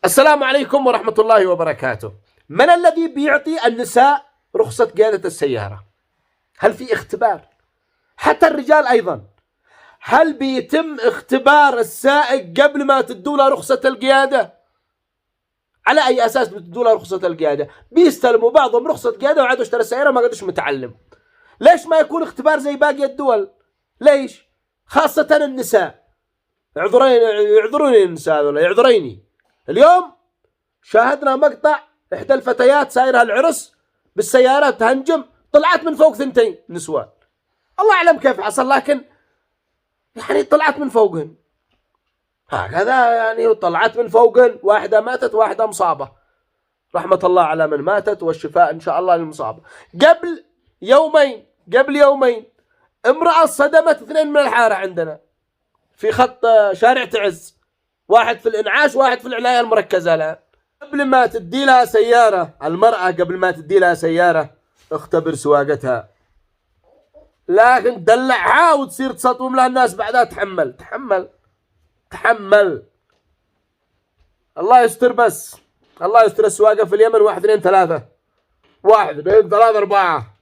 السلام عليكم ورحمة الله وبركاته. من الذي بيعطي النساء رخصة قيادة السيارة؟ هل في اختبار؟ حتى الرجال أيضا، هل بيتم اختبار السائق قبل ما تدوا له رخصة القيادة؟ على أي أساس بتدوا له رخصة القيادة؟ بيستلموا بعضهم رخصة قيادة وعادوا اشترى السيارة ما قدش متعلم. ليش ما يكون اختبار زي باقي الدول؟ ليش؟ خاصة النساء. يعذروني النساء هذول، يعذريني. اليوم شاهدنا مقطع إحدى الفتيات سايرها العرس بالسيارة تهنجم، طلعت من فوق ثنتين نسوان. الله أعلم كيف حصل، لكن يعني طلعت من فوقهن هكذا، يعني طلعت من فوقهن. واحدة ماتت، واحدة مصابة. رحمة الله على من ماتت والشفاء إن شاء الله للمصابة. قبل يومين امرأة صدمت اثنين من الحارة عندنا في خط شارع تعز، واحد في الإنعاش واحد في العناية المركزة. الآن قبل ما تدي لها سيارة المرأة، قبل ما تدي لها سيارة اختبر سواقتها، لكن تدلعها وتصير تسطوم لها الناس بعدها. تحمل. الله يستر، بس الله يستر. السواقة في اليمن 1 2 3 1 2 3 4.